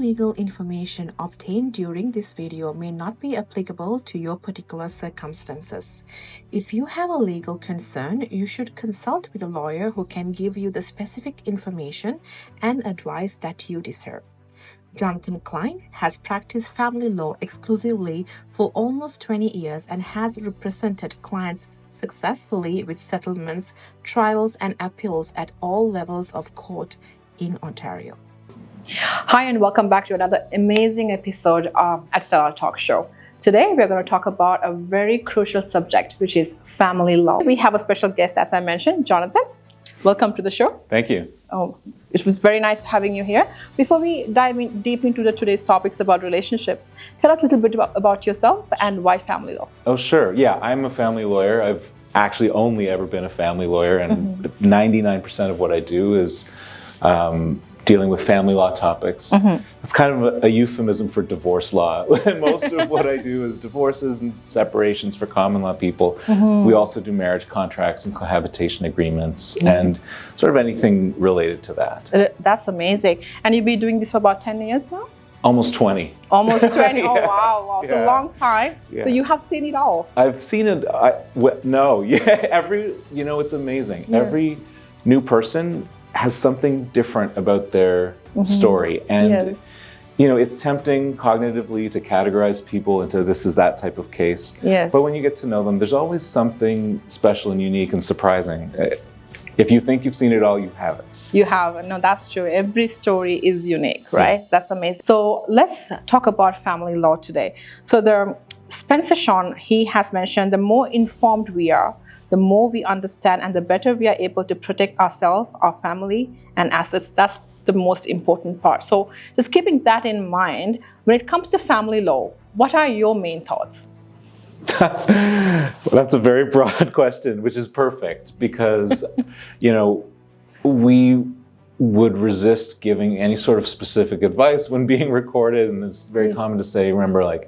legal information obtained during this video may not be applicable to your particular circumstances. If you have a legal concern, you should consult with a lawyer who can give you the specific information and advice that you deserve. Jonathan Klein has practiced family law exclusively for almost 20 years and has represented clients successfully with settlements, trials, and appeals at all levels of court in Ontario. Hi, and welcome back to another amazing episode at Stellar Talk Show. Today, we're going to talk about a very crucial subject, which is family law. We have a special guest, as I mentioned, Jonathan. Welcome to the show. Thank you. Oh, it was very nice having you here. Before we dive deep into today's topics about relationships, tell us a little bit about yourself and why family law. Oh, sure. Yeah, I'm a family lawyer. I've actually only ever been a family lawyer, and 99% of what I do is dealing with family law topics. It's kind of a euphemism for divorce law. Most of what I do is divorces and separations for common law people. We also do marriage contracts and cohabitation agreements and sort of anything related to that. That's amazing. And you've been doing this for about 10 years now? Almost 20. Almost 20. Oh, Yeah. wow. It's a long time. Yeah. So you have seen it all. I've seen it. It's amazing. Yeah. Every new person has something different about their story. And, it's tempting cognitively to categorize people into this is that type of case. Yes. But when you get to know them, there's always something special and unique and surprising. If you think you've seen it all, you haven't. You have. No, that's true. Every story is unique, right? Yeah. That's amazing. So let's talk about family law today. So Spencer Sean, he has mentioned the more informed we are, the more we understand and the better we are able to protect ourselves, our family, and assets. That's the most important part. So just keeping that in mind, when it comes to family law, what are your main thoughts? Well, that's a very broad question, which is perfect because, we would resist giving any sort of specific advice when being recorded. And it's very common to say, remember,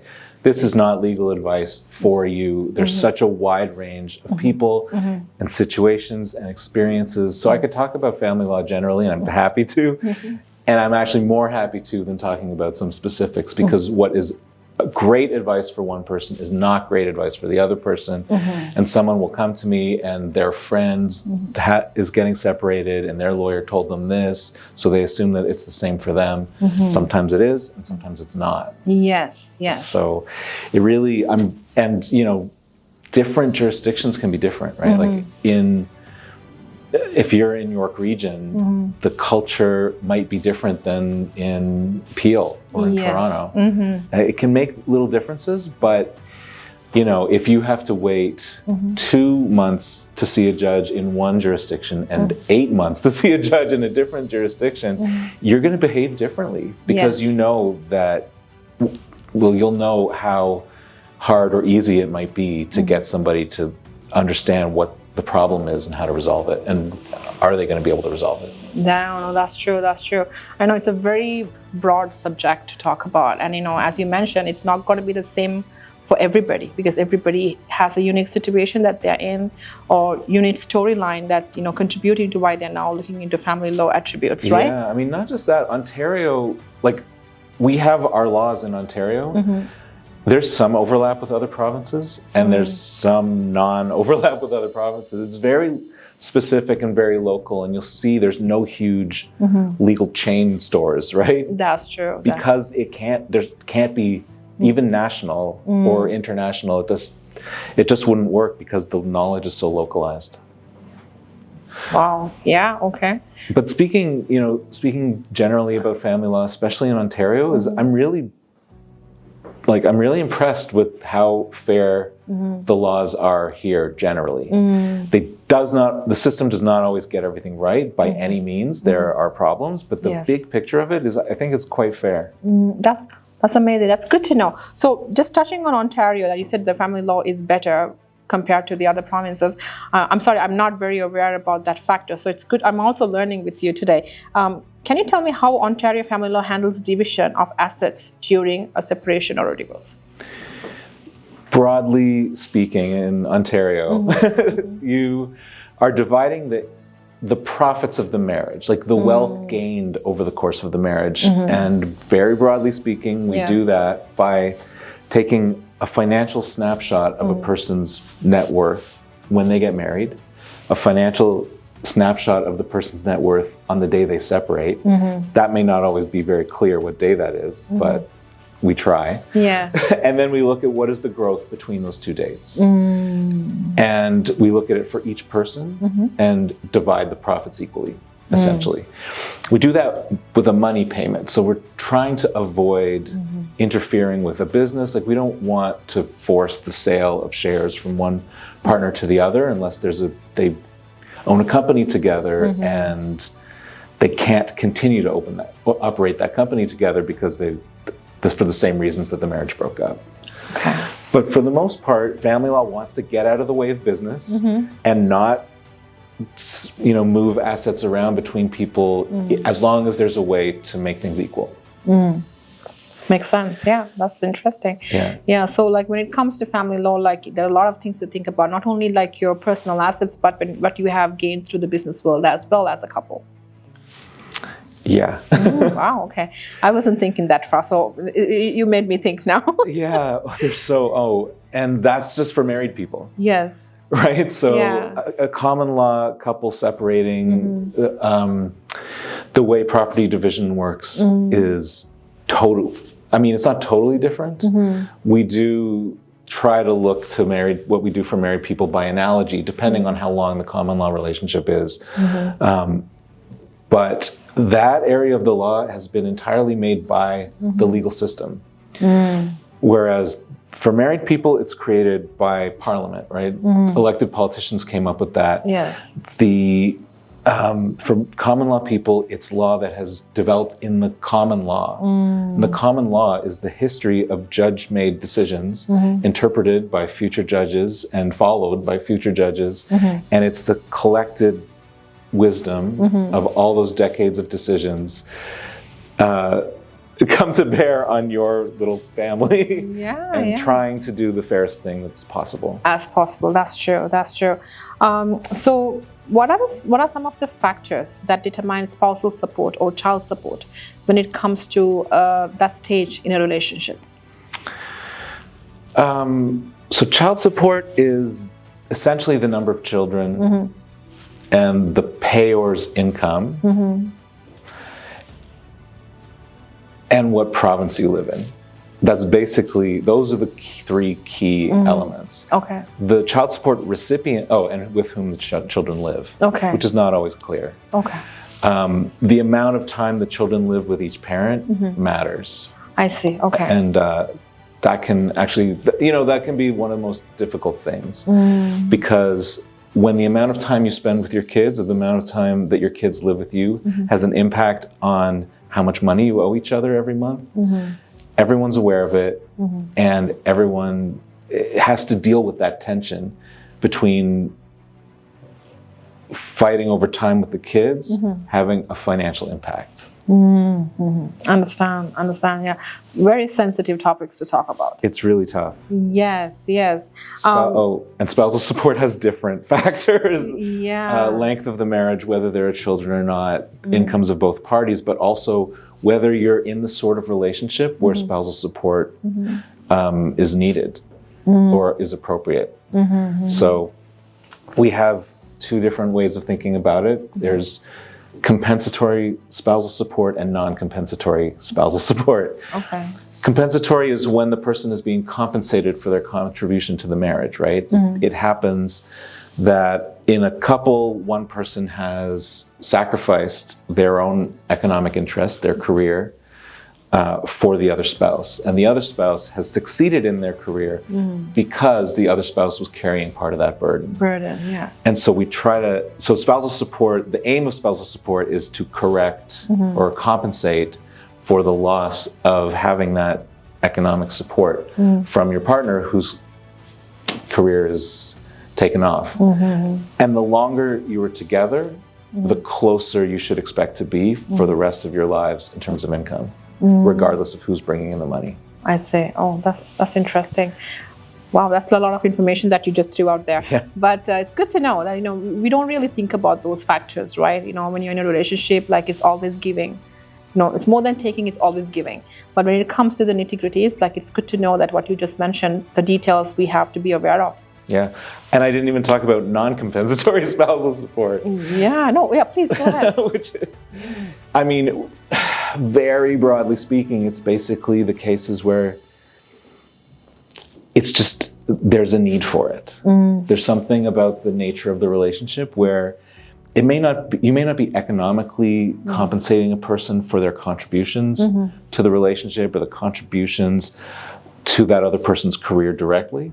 this is not legal advice for you. There's such a wide range of people and situations and experiences. So I could talk about family law generally, and I'm happy to. And I'm actually more happy to than talking about some specifics, because what is great advice for one person is not great advice for the other person. And someone will come to me and their friends is getting separated and their lawyer told them this, so they assume that it's the same for them. Sometimes it is and sometimes it's not. Yes. So it really, different jurisdictions can be different, right? If you're in York Region, the culture might be different than in Peel or in Toronto. It can make little differences, but if you have to wait 2 months to see a judge in one jurisdiction and 8 months to see a judge in a different jurisdiction, you're going to behave differently because you know that, you'll know how hard or easy it might be to get somebody to understand what the problem is and how to resolve it, and are they going to be able to resolve it? No, that's true. I know it's a very broad subject to talk about, and as you mentioned, it's not going to be the same for everybody because everybody has a unique situation that they're in or unique storyline that contributing to why they're now looking into family law attributes, right? Yeah, not just that. Ontario, we have our laws in Ontario. There's some overlap with other provinces, and there's some non-overlap with other provinces. It's very specific and very local, and you'll see there's no huge legal chain stores, right? That's true. Because there can't be even national or international. It just wouldn't work because the knowledge is so localized. Wow. Yeah. Okay. But speaking generally about family law, especially in Ontario, is I'm really impressed with how fair the laws are here generally. The system does not always get everything right by any means. There are problems, but the big picture of it is, I think it's quite fair. That's amazing. That's good to know. So just touching on Ontario, that you said the family law is better compared to the other provinces. I'm sorry, I'm not very aware about that factor. So it's good. I'm also learning with you today. Can you tell me how Ontario family law handles division of assets during a separation or a divorce? Broadly speaking, in Ontario, you are dividing the profits of the marriage, like the wealth gained over the course of the marriage. And very broadly speaking, we do that by taking a financial snapshot of a person's net worth when they get married, a financial snapshot of the person's net worth on the day they separate. That may not always be very clear what day that is, but we try. Yeah. And then we look at what is the growth between those two dates. And we look at it for each person and divide the profits equally, essentially. We do that with a money payment. So we're trying to avoid interfering with a business. Like, we don't want to force the sale of shares from one partner to the other unless they own a company together and they can't continue to operate that company together because for the same reasons that the marriage broke up. Okay. But for the most part, family law wants to get out of the way of business and not, move assets around between people as long as there's a way to make things equal. Makes sense. Yeah, that's interesting. Yeah. So, like, when it comes to family law, like, there are a lot of things to think about. Not only like your personal assets, but what you have gained through the business world as well as a couple. Yeah. Wow. Okay. I wasn't thinking that far, so you made me think now. Yeah. And that's just for married people. Yes. Right. So a common law couple separating, the way property division works is total. I mean, it's not totally different. We do try to look to what we do for married people by analogy, depending on how long the common law relationship is. But that area of the law has been entirely made by the legal system. Whereas for married people, it's created by Parliament, right? Elected politicians came up with that. Yes. For common law people, it's law that has developed in the common law. The common law is the history of judge-made decisions interpreted by future judges and followed by future judges. And it's the collected wisdom of all those decades of decisions come to bear on your little family trying to do the fairest thing that's possible. As possible. That's true. So what are some of the factors that determine spousal support or child support when it comes to that stage in a relationship? So child support is essentially the number of children and the payor's income and what province you live in. Those are the three key elements. Okay. The child support recipient, and with whom the children live, which is not always clear. Okay. The amount of time the children live with each parent matters. I see. Okay. And that can actually, that can be one of the most difficult things because when the amount of time you spend with your kids or the amount of time that your kids live with you has an impact on how much money you owe each other every month, everyone's aware of it, and everyone has to deal with that tension between fighting over time with the kids having a financial impact. Understand. Yeah, very sensitive topics to talk about. It's really tough. Yes. And spousal support has different factors. Yeah. Length of the marriage, whether there are children or not, incomes of both parties, but also whether you're in the sort of relationship where spousal support is needed or is appropriate. So we have two different ways of thinking about it. There's compensatory spousal support and non-compensatory spousal support. Okay. Compensatory is when the person is being compensated for their contribution to the marriage, right? It happens that in a couple, one person has sacrificed their own economic interest, their career, for the other spouse. And the other spouse has succeeded in their career because the other spouse was carrying part of that burden. Yeah. And so so spousal support, the aim of spousal support is to correct or compensate for the loss of having that economic support from your partner whose career is taken off. And the longer you are together, the closer you should expect to be for the rest of your lives in terms of income, regardless of who's bringing in the money. I see. Oh, that's interesting. Wow, that's a lot of information that you just threw out there. Yeah. But it's good to know that, we don't really think about those factors, right? When you're in a relationship, like, it's always giving. It's more than taking, it's always giving. But when it comes to the nitty-gritties, like, it's good to know that what you just mentioned, the details we have to be aware of. Yeah. And I didn't even talk about non-compensatory spousal support. Yeah, no, yeah, please go ahead. Which is, I mean, very broadly speaking, it's basically the cases where it's just, there's a need for it. There's something about the nature of the relationship where you may not be economically compensating a person for their contributions to the relationship or the contributions to that other person's career directly,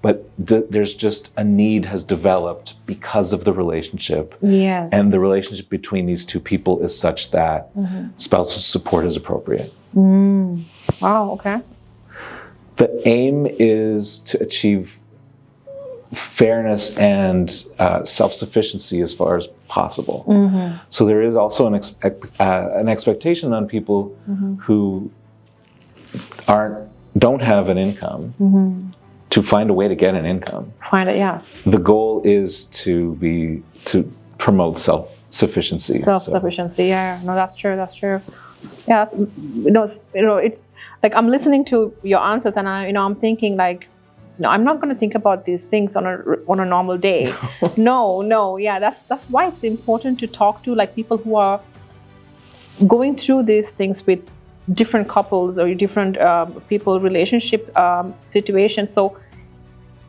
but there's just a need has developed because of the relationship. Yes. And the relationship between these two people is such that spousal support is appropriate. Wow, okay. The aim is to achieve fairness and self-sufficiency as far as possible. So there is also an expectation on people who don't have an income to find a way to get an income. Find it, yeah. The goal is to promote self-sufficiency. Self-sufficiency, yeah. No, that's true. That's true. Yeah, it's like, I'm listening to your answers, and I'm thinking, like, no, I'm not going to think about these things on a normal day. No, yeah. That's why it's important to talk to, like, people who are going through these things with different couples or different people, relationship situations, so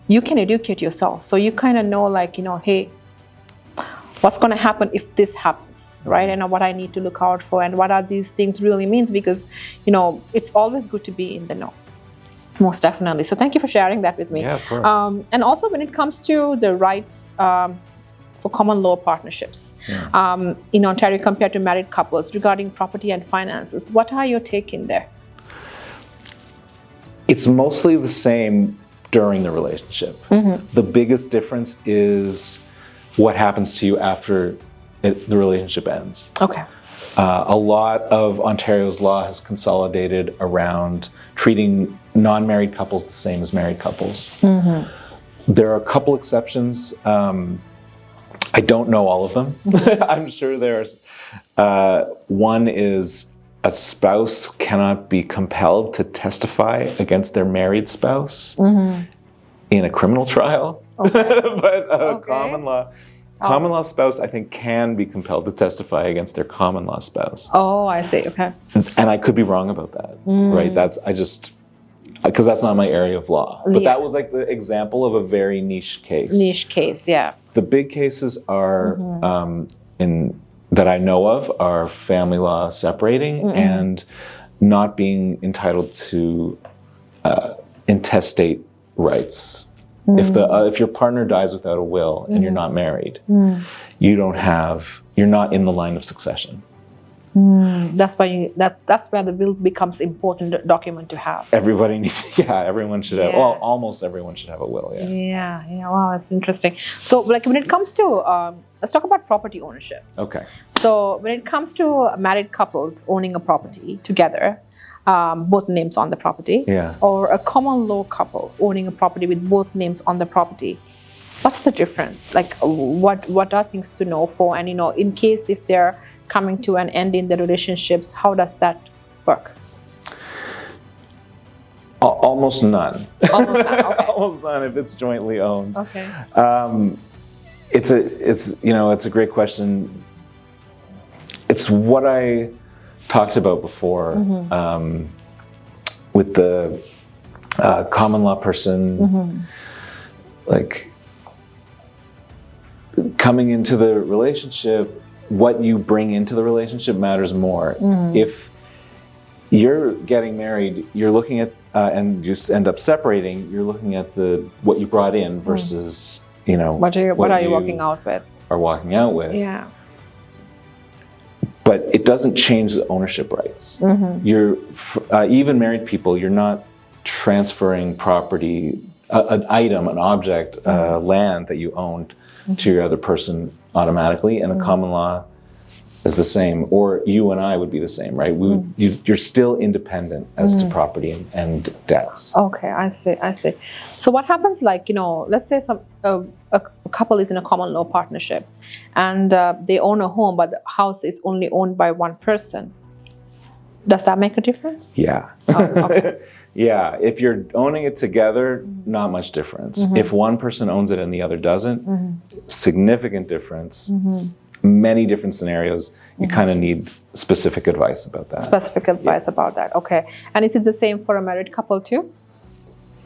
you can educate yourself. So you kind of know, like, hey, what's going to happen if this happens, right? And what I need to look out for, and what are these things really means, because it's always good to be in the know. Most definitely. So thank you for sharing that with me. Yeah, of course. And also, when it comes to the rights for common law partnerships in Ontario compared to married couples regarding property and finances, what are your take in there? It's mostly the same during the relationship. The biggest difference is what happens to you after the relationship ends. Okay. A lot of Ontario's law has consolidated around treating non-married couples the same as married couples. There are a couple exceptions. I don't know all of them. I'm sure there's. One is a spouse cannot be compelled to testify against their married spouse in a criminal trial. Okay. But common law spouse, I think, can be compelled to testify against their common law spouse. Oh, I see. Okay. And I could be wrong about that, right? Because that's not my area of law. But that was like the example of a very niche case. Niche case, yeah. The big cases are, that I know of, are family law separating and not being entitled to intestate rights. If your partner dies without a will and you're not married, you're not in the line of succession. That's why that's where the will becomes important document to have. Everyone should have. Well, almost everyone should have a will. Yeah. Wow, that's interesting. So, like, when it comes to let's talk about property ownership. Okay. So, when it comes to married couples owning a property together, both names on the property, or a common law couple owning a property with both names on the property, what's the difference? Like, what are things to know for? And in case if they're coming to an end in the relationships, how does that work? Almost none. Almost none. Okay. Almost none if it's jointly owned. Okay. It's a great question. It's what I talked about before with the common law person, like coming into the relationship. What you bring into the relationship matters more. If you're getting married, you're looking at and you end up separating. You're looking at what you brought in versus what are you walking out with. Are walking out with. Yeah. But it doesn't change the ownership rights. You're even married people. You're not transferring property, an item, an object, land that you owned to your other person automatically. And a common law as the same, or you and I would be the same, right? You're still independent as to property and debts. Okay, I see. So what happens, like, let's say a couple is in a common law partnership, and they own a home, but the house is only owned by one person. Does that make a difference? Yeah. Oh, okay. Yeah, if you're owning it together, not much difference. If one person owns it and the other doesn't, significant difference. Many different scenarios. You kind of need specific advice about that. Specific advice about that. Okay. And is it the same for a married couple too?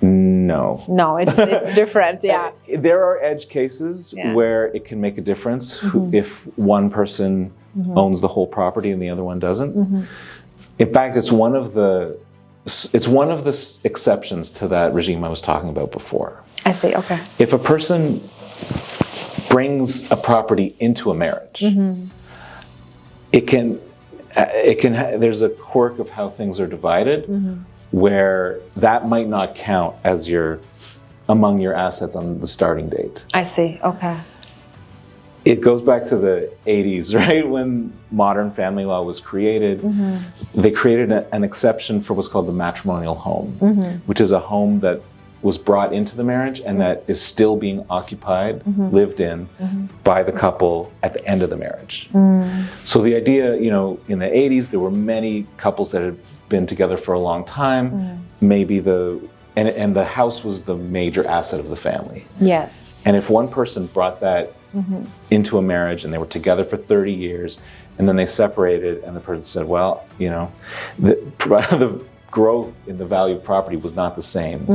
No. No, it's different. Yeah. There are edge cases where it can make a difference if one person owns the whole property and the other one doesn't. In fact, it's one of the exceptions to that regime I was talking about before. I see. Okay. If a person brings a property into a marriage, there's a quirk of how things are divided, where that might not count as among your assets on the starting date. I see. Okay. It goes back to the 80s, right? When modern family law was created, they created an exception for what's called the matrimonial home, which is a home that was brought into the marriage and that is still being occupied, lived in by the couple at the end of the marriage. So the idea, in the 80s, there were many couples that had been together for a long time. Maybe and the house was the major asset of the family. Yes. And if one person brought that into a marriage and they were together for 30 years and then they separated and the person said, well, the growth in the value of property was not the same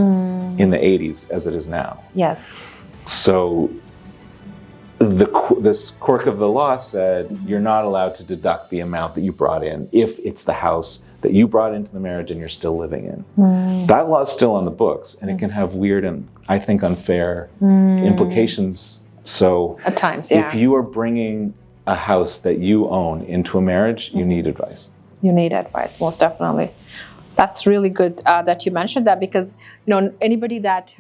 in the 80s as it is now. Yes. So this quirk of the law said you're not allowed to deduct the amount that you brought in if it's the house that you brought into the marriage and you're still living in. That law is still on the books, and it can have weird and, I think, unfair implications. So at times, yeah. If you are bringing a house that you own into a marriage, you need advice. You need advice, most definitely. That's really good that you mentioned that, because anybody that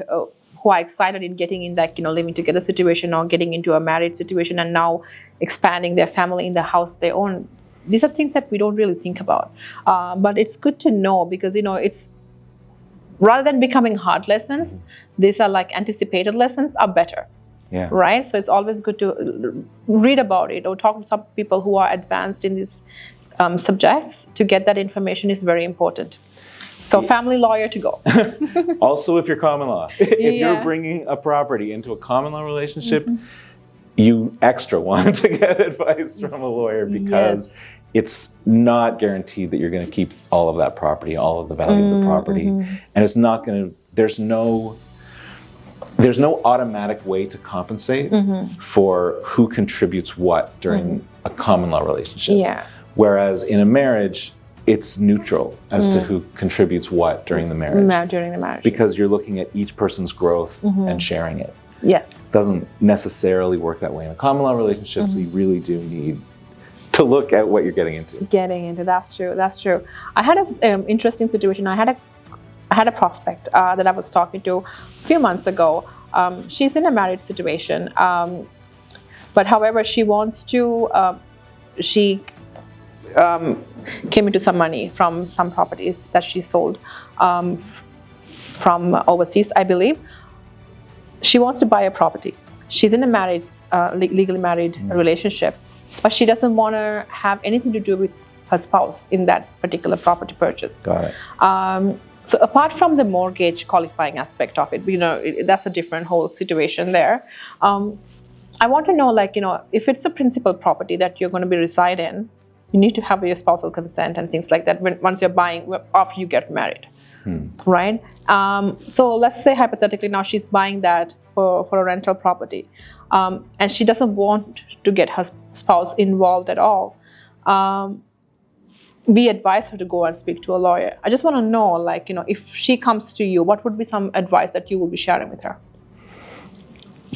who are excited in getting in that living together situation or getting into a married situation and now expanding their family in the house they own, these are things that we don't really think about. But it's good to know, because it's rather than becoming hard lessons, these are like anticipated lessons are better. Yeah. Right. So it's always good to read about it or talk to some people who are advanced in these subjects to get that information is very important. So family lawyer to go. Also, if you're common law, if you're bringing a property into a common law relationship, you extra want to get advice from a lawyer, because it's not guaranteed that you're going to keep all of that property, all of the value of the property, and it's not going to. There's no automatic way to compensate for who contributes what during a common law relationship. Yeah. Whereas in a marriage, it's neutral as to who contributes what during the marriage. During the marriage. Because you're looking at each person's growth and sharing it. Yes. It doesn't necessarily work that way in a common law relationship, so you really do need to look at what you're getting into. That's true. I had an interesting situation. I had a prospect that I was talking to a few months ago. She's in a marriage situation, but however, she wants to. She came into some money from some properties that she sold from overseas, I believe. She wants to buy a property. She's in a marriage, legally married relationship, but she doesn't want to have anything to do with her spouse in that particular property purchase. Got it. So apart from the mortgage qualifying aspect of it, that's a different whole situation there. I want to know, if it's a principal property that you're going to be reside in, you need to have your spousal consent and things like that once you're buying, after you get married, right? So let's say hypothetically now she's buying that for a rental property, and she doesn't want to get her spouse involved at all. We advise her to go and speak to a lawyer. I just want to know, if she comes to you, what would be some advice that you will be sharing with her?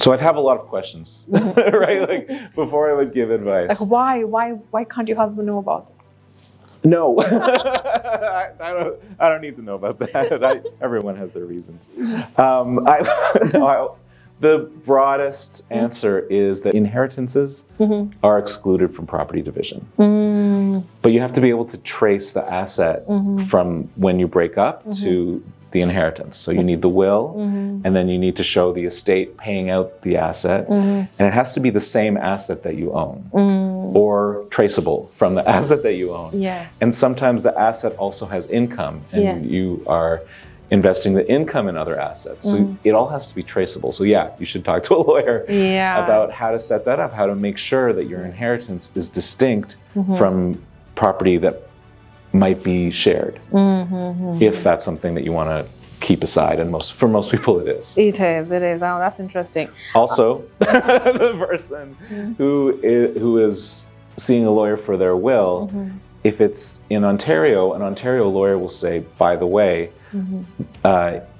So I'd have a lot of questions, right? Before I would give advice. Why can't your husband know about this? No, I don't need to know about that. Everyone has their reasons. The the broadest answer is that inheritances are excluded from property division. But you have to be able to trace the asset from when you break up to the inheritance. So you need the will, and then you need to show the estate paying out the asset, and it has to be the same asset that you own, or traceable from the asset that you own. Yeah. And sometimes the asset also has income, and you are investing the income in other assets. So it all has to be traceable. So yeah, you should talk to a lawyer about how to set that up, how to make sure that your inheritance is distinct from property that might be shared, if that's something that you want to keep aside, and for most people it is. It is. Oh, that's interesting. Also, the person who is seeing a lawyer for their will, if it's in Ontario, an Ontario lawyer will say, by the way,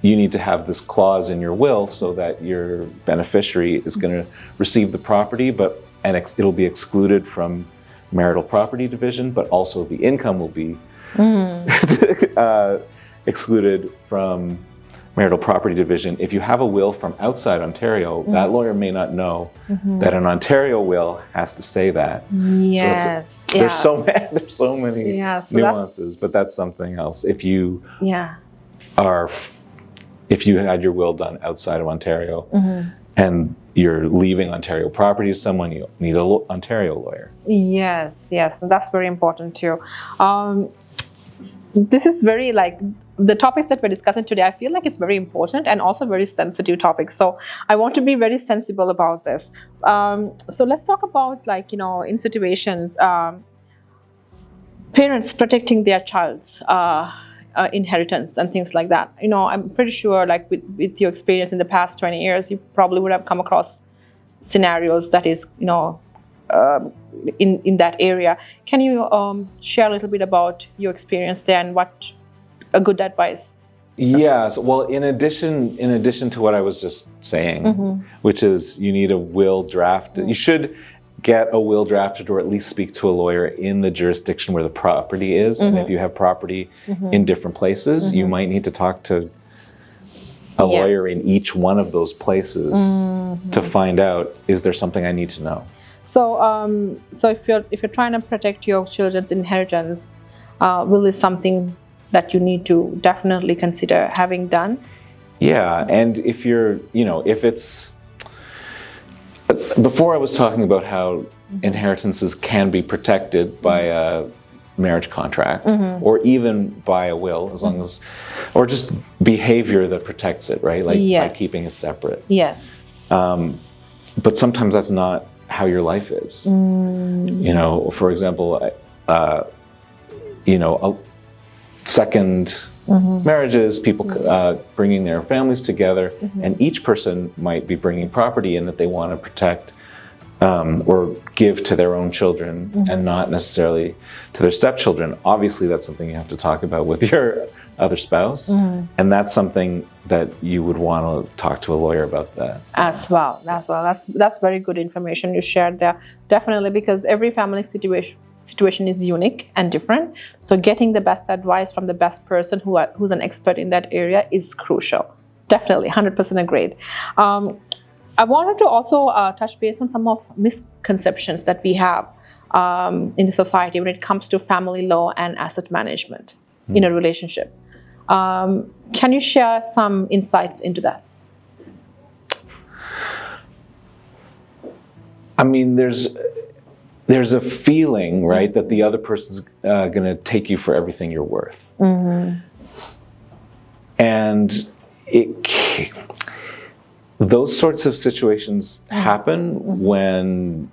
you need to have this clause in your will so that your beneficiary is going to receive the property, and it'll be excluded from marital property division, but also the income will be excluded from marital property division. If you have a will from outside Ontario, that lawyer may not know that an Ontario will has to say that. Yes. So there's so many nuances, but that's something else. If you had your will done outside of Ontario and you're leaving Ontario property to someone, you need an Ontario lawyer. Yes, and that's very important too. This is very, like, the topics that we're discussing today, I feel like it's very important and also very sensitive topics. So I want to be very sensible about this. So let's talk about, like, in situations, parents protecting their child's inheritance and things like that. I'm pretty sure, like, with your experience in the past 20 years, you probably would have come across scenarios that is, in that area. Can you share a little bit about your experience there and what a good advice? Yes. Well, in addition to what I was just saying, which is you need a will drafted. You should get a will drafted, or at least speak to a lawyer in the jurisdiction where the property is. And if you have property in different places, you might need to talk to a lawyer in each one of those places to find out, is there something I need to know? So, so if you're trying to protect your children's inheritance, will is something that you need to definitely consider having done? Yeah, and if you're, if it's, before I was talking about how inheritances can be protected by a marriage contract, or even by a will, as long as, or just behavior that protects it, right? Like by keeping it separate. Yes. But sometimes that's not how your life is. For example, second marriages, people bringing their families together, and each person might be bringing property in that they want to protect or give to their own children, and not necessarily to their stepchildren. Obviously, that's something you have to talk about with your other spouse, and that's something that you would want to talk to a lawyer about that. As well. That's very good information you shared there. Definitely, because every family situation is unique and different. So getting the best advice from the best person who's an expert in that area is crucial. Definitely, 100% agreed. I wanted to also touch base on some of misconceptions that we have in the society when it comes to family law and asset management in a relationship. Can you share some insights into that? I mean, there's a feeling, right, that the other person's going to take you for everything you're worth. And those sorts of situations happen when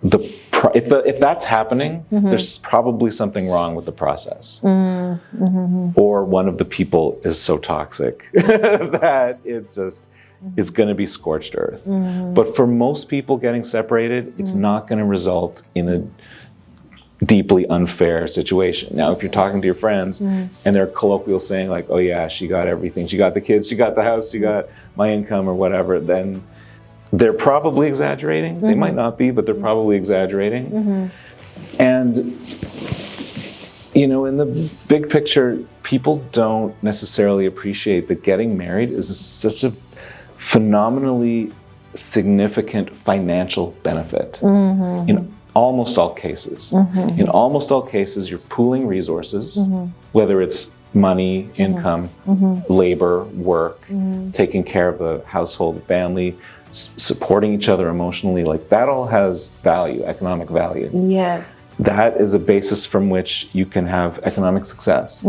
if that's happening, there's probably something wrong with the process, or one of the people is so toxic that it just is going to be scorched earth. But for most people getting separated, it's not going to result in a deeply unfair situation. Now, if you're talking to your friends and they're colloquial saying like, "Oh yeah, she got everything. She got the kids. She got the house. She got my income," or whatever, then they're probably exaggerating. They might not be, but they're probably exaggerating. And, in the big picture, people don't necessarily appreciate that getting married is such a phenomenally significant financial benefit in almost all cases. In almost all cases, you're pooling resources, whether it's money, income, labor, work, taking care of the household, family, supporting each other emotionally, like that all has value, economic value. Yes. That is a basis from which you can have economic success.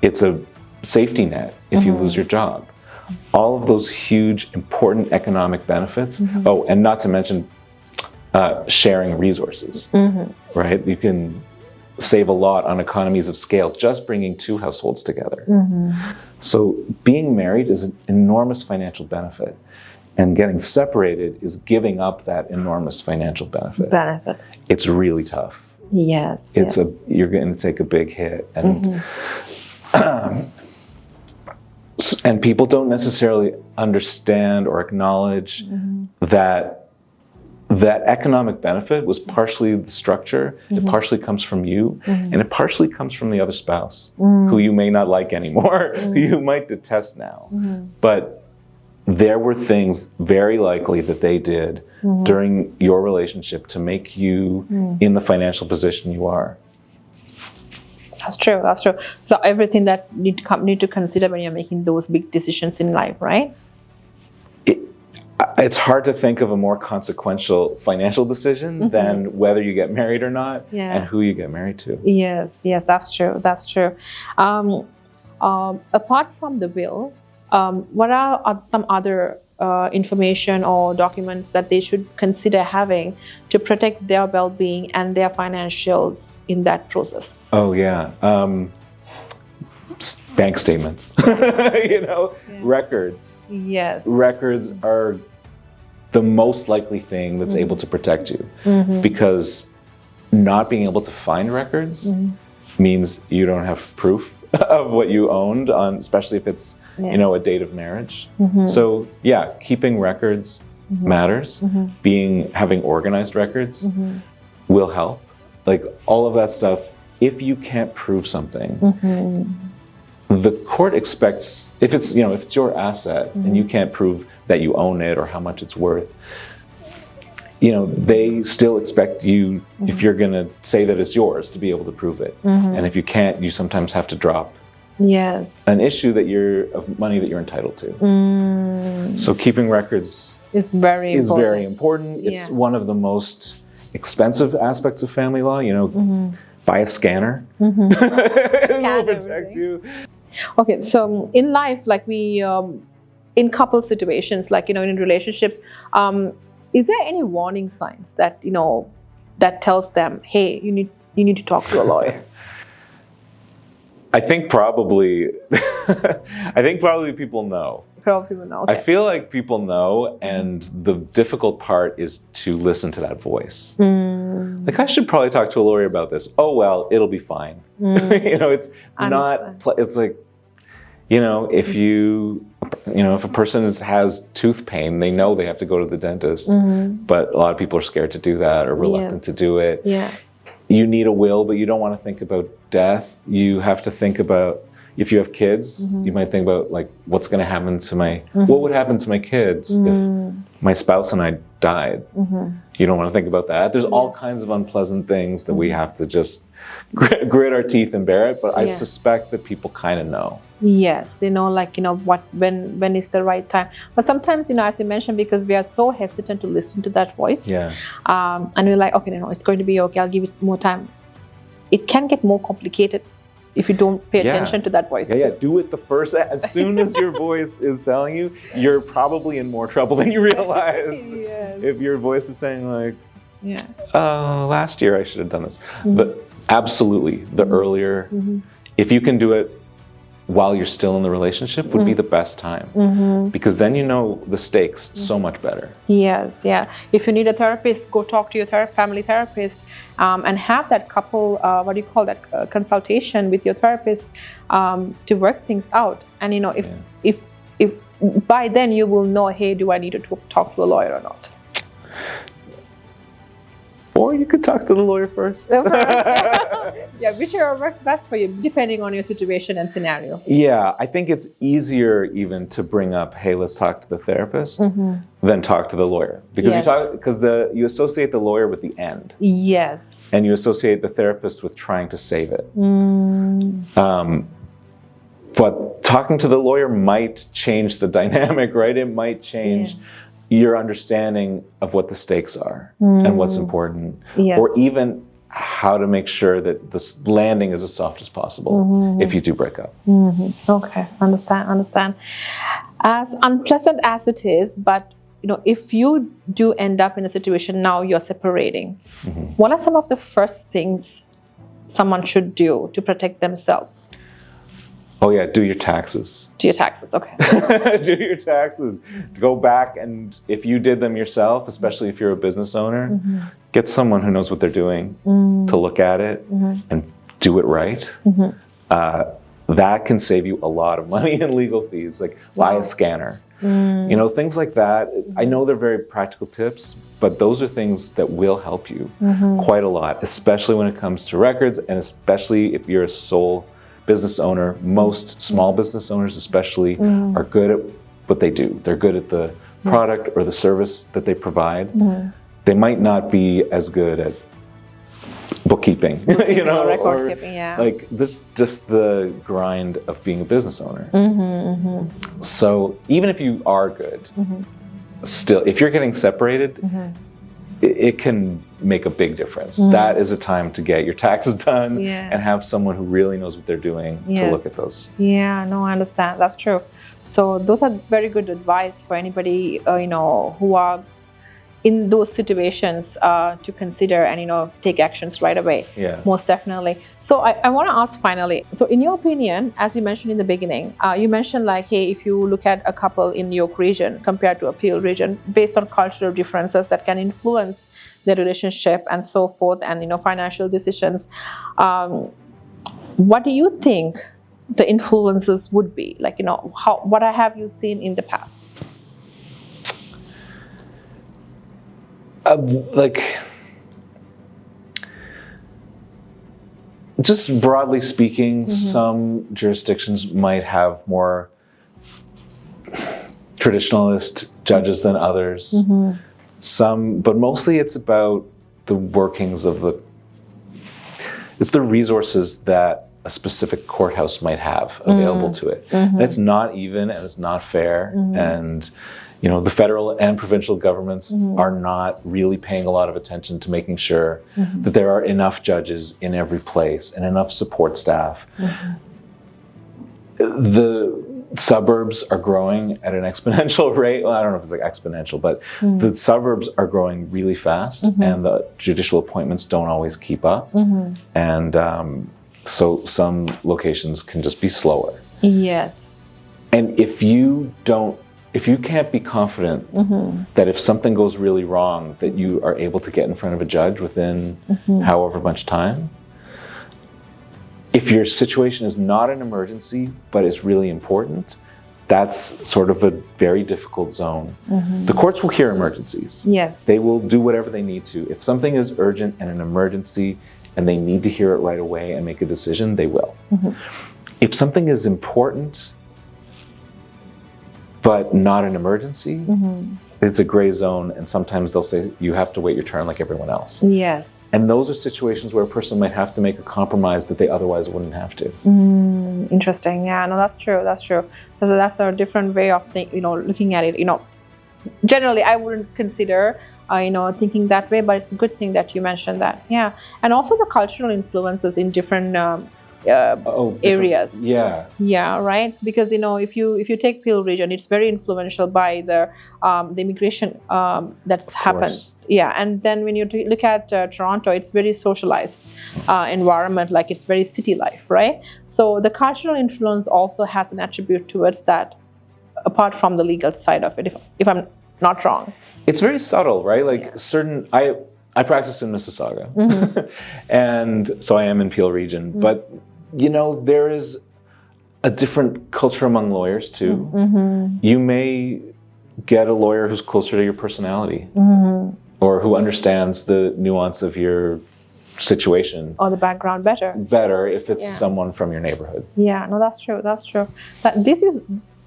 It's a safety net if you lose your job. All of those huge, important economic benefits. Oh, and not to mention sharing resources, right? You can save a lot on economies of scale just bringing two households together. So being married is an enormous financial benefit. And getting separated is giving up that enormous financial benefit. It's really tough. Yes. You're going to take a big hit, and and people don't necessarily understand or acknowledge that economic benefit was partially the structure. It partially comes from you, and it partially comes from the other spouse, who you may not like anymore, who you might detest now, but there were things very likely that they did during your relationship to make you in the financial position you are. That's true. That's true. So everything that need to consider when you're making those big decisions in life, right? It's hard to think of a more consequential financial decision than whether you get married or not, and who you get married to. Yes, that's true. That's true. Apart from the will, what are some other information or documents that they should consider having to protect their well-being and their financials in that process? Oh yeah, bank statements, records. Yes. Records are the most likely thing that's able to protect you, because not being able to find records means you don't have proof of what you owned, especially if it's a date of marriage. So yeah, keeping records matters. Having organized records will help. Like all of that stuff. If you can't prove something, the court expects, if it's your asset and you can't prove that you own it or how much it's worth, they still expect you, if you're going to say that it's yours, to be able to prove it. And if you can't, you sometimes have to drop an issue of money that you're entitled to. So keeping records is very important. It's one of the most expensive aspects of family law. Buy a scanner. It will protect you. Okay, so in life, like in couple situations, like in relationships, is there any warning signs that that tells them, hey, you need to talk to a lawyer? I think probably people know. Probably people know. Okay. I feel like people know, and the difficult part is to listen to that voice. Like, I should probably talk to a lawyer about this. Oh well, it'll be fine. It's not. It's like, if a person has tooth pain, they know they have to go to the dentist, but a lot of people are scared to do that or reluctant to do it. Yeah. You need a will, but you don't want to think about death. You have to think about, if you have kids, you might think about like, what's going to happen to what would happen to my kids if my spouse and I died? You don't want to think about that. There's all kinds of unpleasant things that we have to just grit our teeth and bear it. But I suspect that people kind of know. Yes, they know, like, when is the right time. But sometimes, as you mentioned, because we are so hesitant to listen to that voice. And we're like, okay, it's going to be okay. I'll give it more time. It can get more complicated if you don't pay attention to that voice. Do it as soon as your voice is telling you, you're probably in more trouble than you realize. If your voice is saying like, last year I should have done this. But absolutely, the earlier, if you can do it while you're still in the relationship, would be the best time, because then the stakes so much better. Yes, if you need a therapist, go talk to your family therapist, and have that couple, consultation with your therapist, to work things out. And if by then you will know, hey, do I need to talk to a lawyer or not? Or you could talk to the lawyer first. Yeah, whichever works best for you, depending on your situation and scenario. Yeah, I think it's easier even to bring up, hey, let's talk to the therapist, than talk to the lawyer. Because you associate the lawyer with the end. Yes. And you associate the therapist with trying to save it. But talking to the lawyer might change the dynamic, right? It might change your understanding of what the stakes are and what's important. Yes. Or even how to make sure that the landing is as soft as possible if you do break up. Okay, understand. As unpleasant as it is, but if you do end up in a situation now you're separating, what are some of the first things someone should do to protect themselves? Oh yeah, do your taxes. Do your taxes, okay. Do your taxes. Go back, and if you did them yourself, especially if you're a business owner, get someone who knows what they're doing to look at it and do it right. That can save you a lot of money in legal fees, like buy a scanner. Things like that. I know they're very practical tips, but those are things that will help you quite a lot, especially when it comes to records, and especially if you're a sole business owner. Most small business owners especially are good at what they do. They're good at the product or the service that they provide. They might not be as good at bookkeeping, record keeping, like this, just the grind of being a business owner. So even if you are good, still, if you're getting separated, it can make a big difference. That is a time to get your taxes done and have someone who really knows what they're doing to look at those. Yeah, no, I understand. That's true. So those are very good advice for anybody, who are in those situations to consider and take actions right away. Yeah, most definitely. So I want to ask finally, so in your opinion, as you mentioned in the beginning, you mentioned like, hey, if you look at a couple in York region compared to a Peel region, based on cultural differences that can influence their relationship and so forth, and financial decisions, what do you think the influences would be? Like, what have you seen in the past? Just broadly speaking, some jurisdictions might have more traditionalist judges than others. But mostly it's about the workings of it's the resources that a specific courthouse might have available to it. And it's not even, and it's not fair. And the federal and provincial governments are not really paying a lot of attention to making sure that there are enough judges in every place and enough support staff. The suburbs are growing at an exponential rate. Well, I don't know if it's like exponential, but the suburbs are growing really fast, and the judicial appointments don't always keep up. And so some locations can just be slower. Yes. And if you can't be confident that if something goes really wrong, that you are able to get in front of a judge within however much time, if your situation is not an emergency, but is really important, that's sort of a very difficult zone. The courts will hear emergencies. Yes. They will do whatever they need to. If something is urgent and an emergency, and they need to hear it right away and make a decision, they will. If something is important, but not an emergency, it's a gray zone, and sometimes they'll say you have to wait your turn like everyone else. Yes. And those are situations where a person might have to make a compromise that they otherwise wouldn't have to. Interesting. Yeah, no, that's true. That's true. Because that's a different way of looking at it. Generally, I wouldn't consider thinking that way, but it's a good thing that you mentioned that. Yeah, and also the cultural influences in different areas. Yeah, right. Because if you take Peel region, it's very influential by the immigration that's happened. Yeah, and then when you look at Toronto, it's very socialized environment, like it's very city life, right? So the cultural influence also has an attribute towards that, apart from the legal side of it, if I'm not wrong. It's very subtle, right? Like I practice in Mississauga, and so I am in Peel region, but there is a different culture among lawyers too. You may get a lawyer who's closer to your personality. or who understands the nuance of your situation or the background better if it's someone from your neighborhood. Yeah, no, that's true. That's true.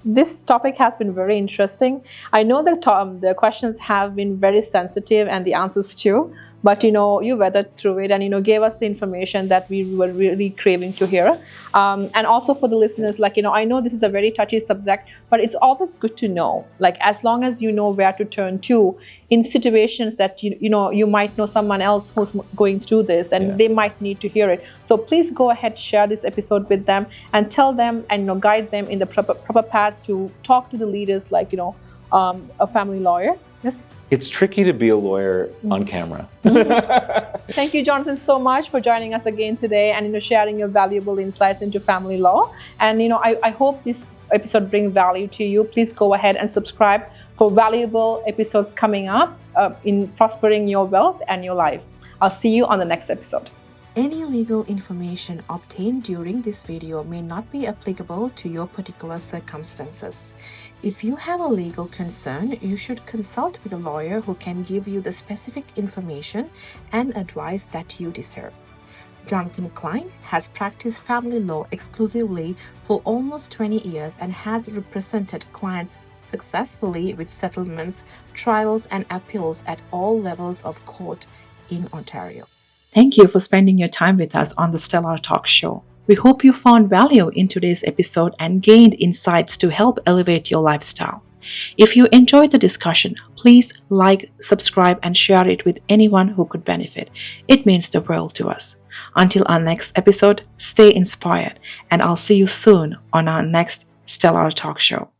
This topic has been very interesting. I know that the questions have been very sensitive and the answers too, but you weathered through it and gave us the information that we were really craving to hear. And also for the listeners, I know this is a very touchy subject, but it's always good to know, as long as you know where to turn to in situations that you might know someone else who's going through this and they might need to hear it. So please go ahead, share this episode with them and tell them and guide them in the proper path to talk to the leaders, like a family lawyer. Yes. It's tricky to be a lawyer on camera. Thank you, Jonathan, so much for joining us again today and sharing your valuable insights into family law. And I hope this episode brings value to you. Please go ahead and subscribe for valuable episodes coming up in prospering your wealth and your life. I'll see you on the next episode. Any legal information obtained during this video may not be applicable to your particular circumstances. If you have a legal concern, you should consult with a lawyer who can give you the specific information and advice that you deserve. Jonathan Klein has practiced family law exclusively for almost 20 years and has represented clients successfully with settlements, trials, and appeals at all levels of court in Ontario. Thank you for spending your time with us on the Stellar Talk Show. We hope you found value in today's episode and gained insights to help elevate your lifestyle. If you enjoyed the discussion, please like, subscribe, and share it with anyone who could benefit. It means the world to us. Until our next episode, stay inspired, and I'll see you soon on our next Stellar Talk Show.